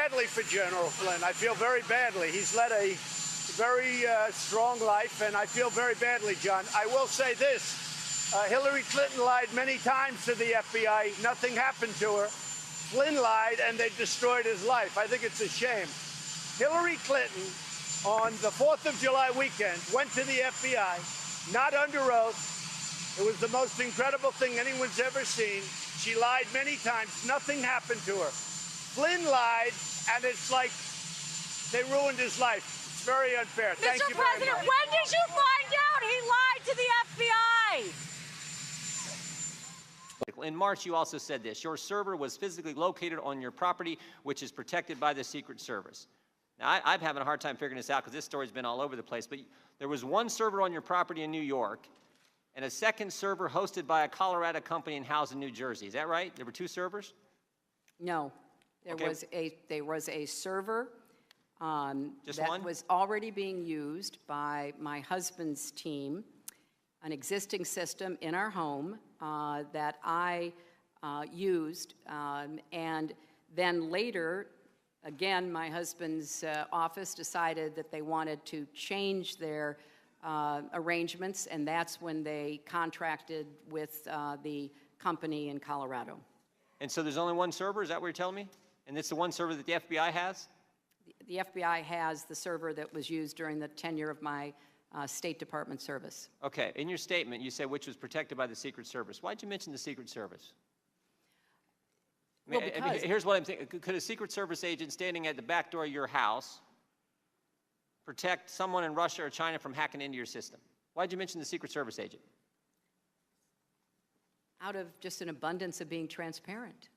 badly for General Flynn. I feel very badly. He's led a very strong life, and I feel very badly, John. I will say this. Hillary Clinton lied many times to the FBI. Nothing happened to her. Flynn lied, and they destroyed his life. I think it's a shame. Hillary Clinton, on the 4th of July weekend, went to the FBI, not under oath. It was the most incredible thing anyone's ever seen. She lied many times. Nothing happened to her. Flynn lied, and it's like they ruined his life. It's very unfair. Thank you very much. Mr. President, when did you find out he lied to the FBI? In March, you also said this. Your server was physically located on your property, which is protected by the Secret Service. Now, I'm having a hard time figuring this out because this story's been all over the place, but there was one server on your property in New York and a second server hosted by a Colorado company and housed in New Jersey. Is that right? There were two servers? No. There was a server Just that one? was already being used by my husband's team, an existing system in our home that I used, and then later, again, my husband's office decided that they wanted to change their arrangements, and that's when they contracted with the company in Colorado. And so there's only one server? Is that what you're telling me? And it's the one server that the FBI has? The FBI has the server that was used during the tenure of my State Department service. Okay. In your statement, you said which was protected by the Secret Service. Why'd you mention the Secret Service? I mean, here's what I'm thinking. Could a Secret Service agent standing at the back door of your house protect someone in Russia or China from hacking into your system? Why'd you mention the Secret Service agent? Out of just an abundance of being transparent.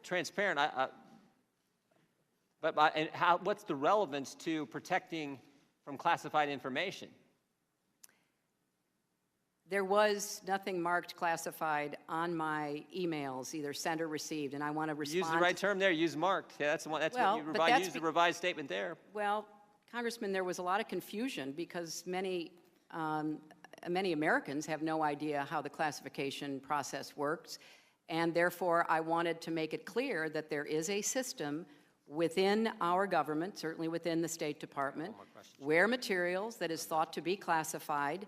Transparent. What's the relevance to protecting from classified information? There was nothing marked classified on my emails, either sent or received, and I want to respond. Use the right term there. Use marked. Yeah, that's the one. That's well, what you used the revised statement there. Well, Congressman, there was a lot of confusion because many Americans have no idea how the classification process works, and therefore I wanted to make it clear that there is a system within our government, certainly within the State Department, where materials that is thought to be classified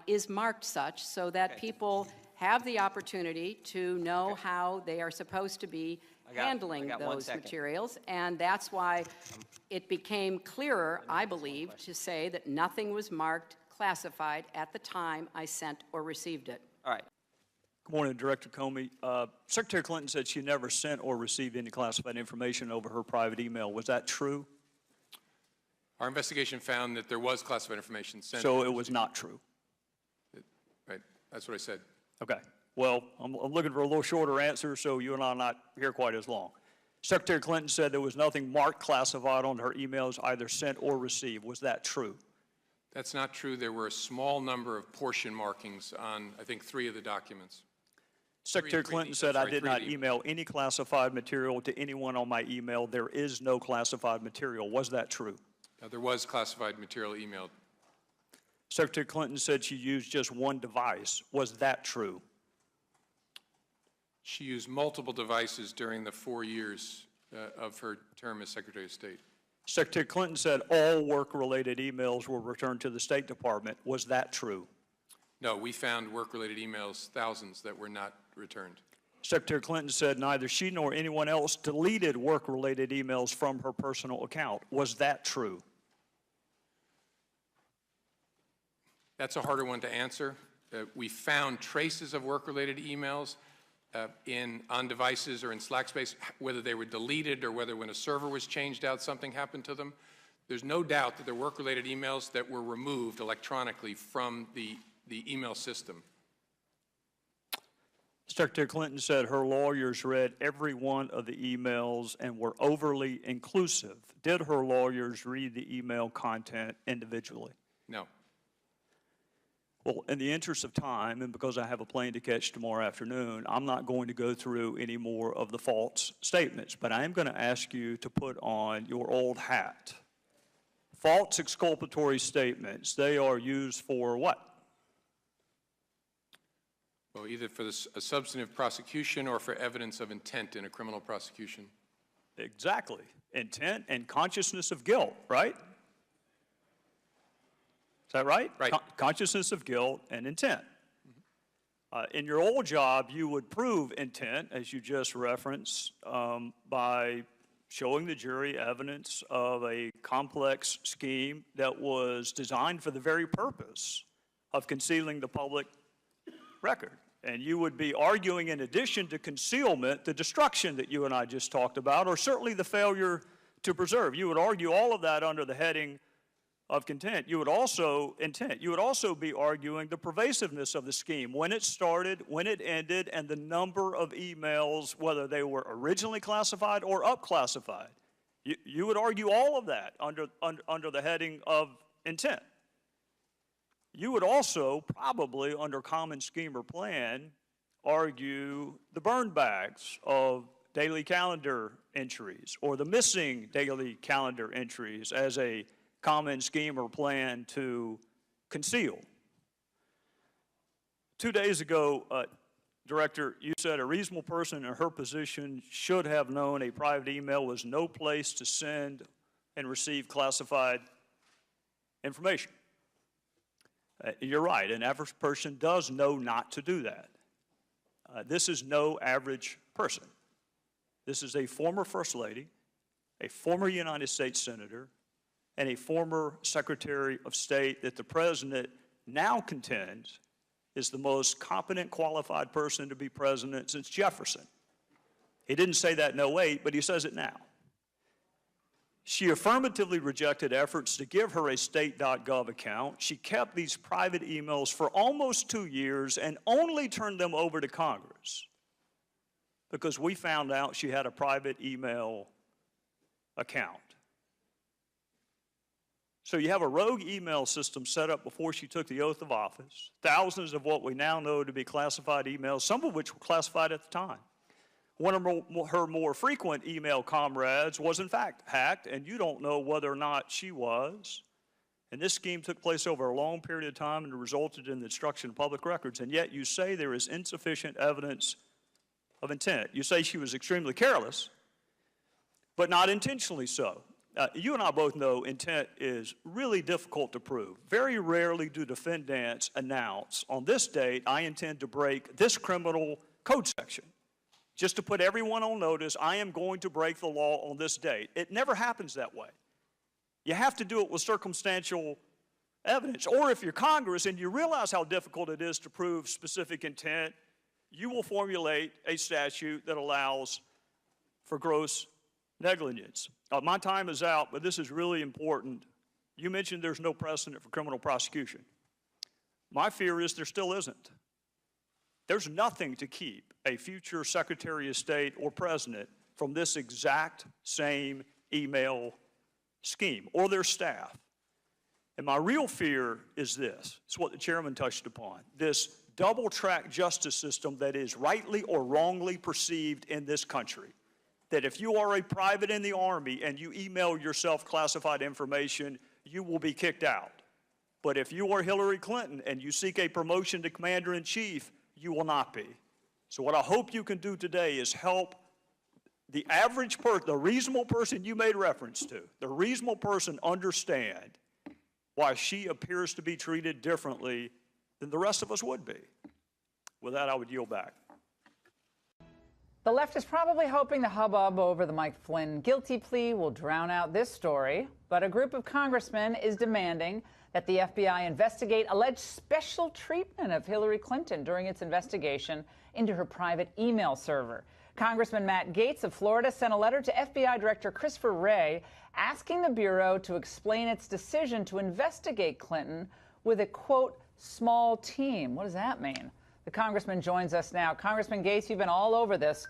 is marked such so that people have the opportunity to know how they are supposed to be handling those materials. And that's why it became clearer, I believe, to say that nothing was marked classified at the time I sent or received it. All right. Good morning, Director Comey. Secretary Clinton said she never sent or received any classified information over her private email. Was that true? Our investigation found that there was classified information sent. So it was not true? Right. That's what I said. Okay. Well, I'm looking for a little shorter answer so you and I are not here quite as long. Secretary Clinton said there was nothing marked classified on her emails either sent or received. Was that true? That's not true. There were a small number of portion markings on, I think, 3 of the documents. Secretary Clinton said I did not email any classified material to anyone on my email. There is no classified material. Was that true? There was classified material emailed. Secretary Clinton said she used just one device. Was that true? She used multiple devices during the 4 years of her term as Secretary of State. Secretary Clinton said all work-related emails were returned to the State Department. Was that true? No, we found work-related emails, thousands, that were not returned. Secretary Clinton said neither she nor anyone else deleted work-related emails from her personal account. Was that true? That's a harder one to answer. We found traces of work-related emails on devices or in Slack space, whether they were deleted or whether when a server was changed out, something happened to them. There's no doubt that there were work-related emails that were removed electronically from the email system. Secretary Clinton said her lawyers read every one of the emails and were overly inclusive. Did her lawyers read the email content individually? No. Well, in the interest of time, and because I have a plane to catch tomorrow afternoon, I'm not going to go through any more of the false statements, but I am going to ask you to put on your old hat. False exculpatory statements, they are used for what? Well, either for a substantive prosecution or for evidence of intent in a criminal prosecution. Exactly. Intent and consciousness of guilt, right? Is that right? Right. Consciousness of guilt and intent. In your old job, you would prove intent, as you just referenced, by showing the jury evidence of a complex scheme that was designed for the very purpose of concealing the public record. And you would be arguing, in addition to concealment, the destruction that you and I just talked about, or certainly the failure to preserve. You would argue all of that under the heading of intent. You would also be arguing the pervasiveness of the scheme, when it started, when it ended, and the number of emails, whether they were originally classified or up-classified. You would argue all of that under the heading of intent. You would also probably, under common scheme or plan, argue the burn bags of daily calendar entries or the missing daily calendar entries as a common scheme or plan to conceal. 2 days ago, Director, you said a reasonable person in her position should have known a private email was no place to send and receive classified information. You're right, an average person does know not to do that. This is no average person. This is a former First Lady, a former United States Senator, and a former Secretary of State that the President now contends is the most competent, qualified person to be president since Jefferson. He didn't say that in 2008, but he says it now. She affirmatively rejected efforts to give her a state.gov account. She kept these private emails for almost 2 years and only turned them over to Congress because we found out she had a private email account. So you have a rogue email system set up before she took the oath of office, thousands of what we now know to be classified emails, some of which were classified at the time. One of her more frequent email comrades was in fact hacked, and you don't know whether or not she was. And this scheme took place over a long period of time and resulted in the destruction of public records, and yet you say there is insufficient evidence of intent. You say she was extremely careless, but not intentionally so. You and I both know intent is really difficult to prove. Very rarely do defendants announce, on this date, I intend to break this criminal code section. Just to put everyone on notice, I am going to break the law on this date. It never happens that way. You have to do it with circumstantial evidence. Or if you're Congress and you realize how difficult it is to prove specific intent, you will formulate a statute that allows for gross negligence. My time is out, but this is really important. You mentioned there's no precedent for criminal prosecution. My fear is there still isn't. There's nothing to keep a future Secretary of State or President from this exact same email scheme or their staff. And my real fear is this. It's what the chairman touched upon. This double-track justice system that is rightly or wrongly perceived in this country. That if you are a private in the Army and you email yourself classified information, you will be kicked out. But if you are Hillary Clinton and you seek a promotion to Commander-in-Chief, you will not be. So what I hope you can do today is help the average person, the reasonable person you made reference to, the reasonable person understand why she appears to be treated differently than the rest of us would be. With that, I would yield back. The left is probably hoping the hubbub over the Mike Flynn guilty plea will drown out this story, but a group of congressmen is demanding that the FBI investigate alleged special treatment of Hillary Clinton during its investigation into her private email server. Congressman Matt Gaetz of Florida sent a letter to FBI Director Christopher Wray asking the Bureau to explain its decision to investigate Clinton with a, quote, small team. What does that mean? The congressman joins us now. Congressman Gaetz, you've been all over this.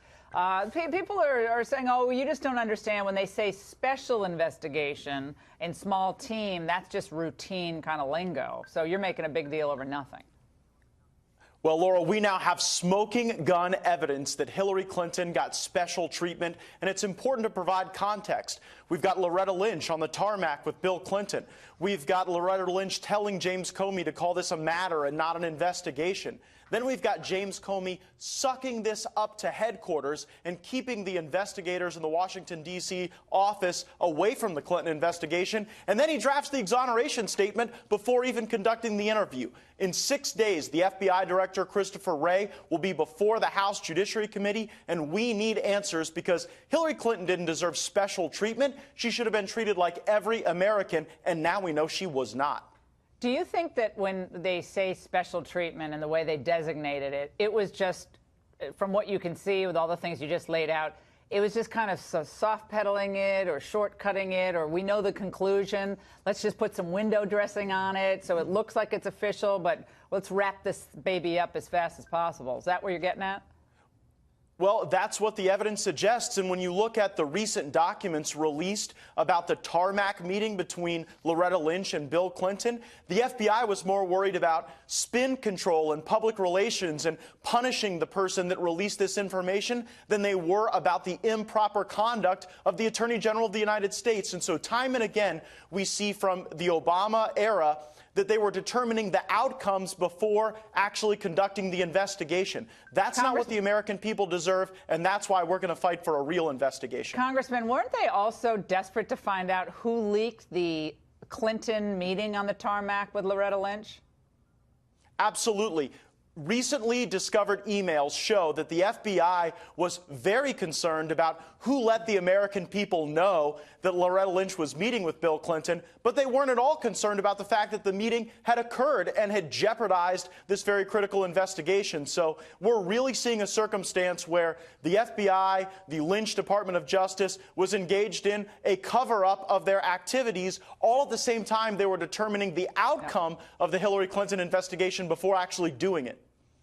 People are saying, oh, you just don't understand when they say special investigation and small team, that's just routine kind of lingo. So you're making a big deal over nothing. Well, Laura, we now have smoking gun evidence that Hillary Clinton got special treatment, and it's important to provide context. We've got Loretta Lynch on the tarmac with Bill Clinton. We've got Loretta Lynch telling James Comey to call this a matter and not an investigation. Then we've got James Comey sucking this up to headquarters and keeping the investigators in the Washington, D.C. office away from the Clinton investigation. And then he drafts the exoneration statement before even conducting the interview. In 6 days, the FBI Director Christopher Wray will be before the House Judiciary Committee, and we need answers because Hillary Clinton didn't deserve special treatment. She should have been treated like every American, and now we know she was not. Do you think that when they say special treatment and the way they designated it, it was just, from what you can see with all the things you just laid out, it was just kind of soft pedaling it or shortcutting it, or we know the conclusion, let's just put some window dressing on it so it looks like it's official, but let's wrap this baby up as fast as possible. Is that what you're getting at? Well, that's what the evidence suggests. And when you look at the recent documents released about the tarmac meeting between Loretta Lynch and Bill Clinton, the FBI was more worried about spin control and public relations and punishing the person that released this information than they were about the improper conduct of the Attorney General of the United States. And so time and again, we see from the Obama era that they were determining the outcomes before actually conducting the investigation. That's not what the American people deserve, and that's why we're going to fight for a real investigation. Congressman, weren't they also desperate to find out who leaked the Clinton meeting on the tarmac with Loretta Lynch? Absolutely. Recently discovered emails show that the FBI was very concerned about who let the American people know that Loretta Lynch was meeting with Bill Clinton, but they weren't at all concerned about the fact that the meeting had occurred and had jeopardized this very critical investigation. So we're really seeing a circumstance where the FBI, the Lynch Department of Justice, was engaged in a cover-up of their activities, all at the same time they were determining the outcome of the Hillary Clinton investigation before actually doing it.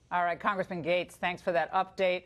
All right, Congressman Gates, thanks for that update.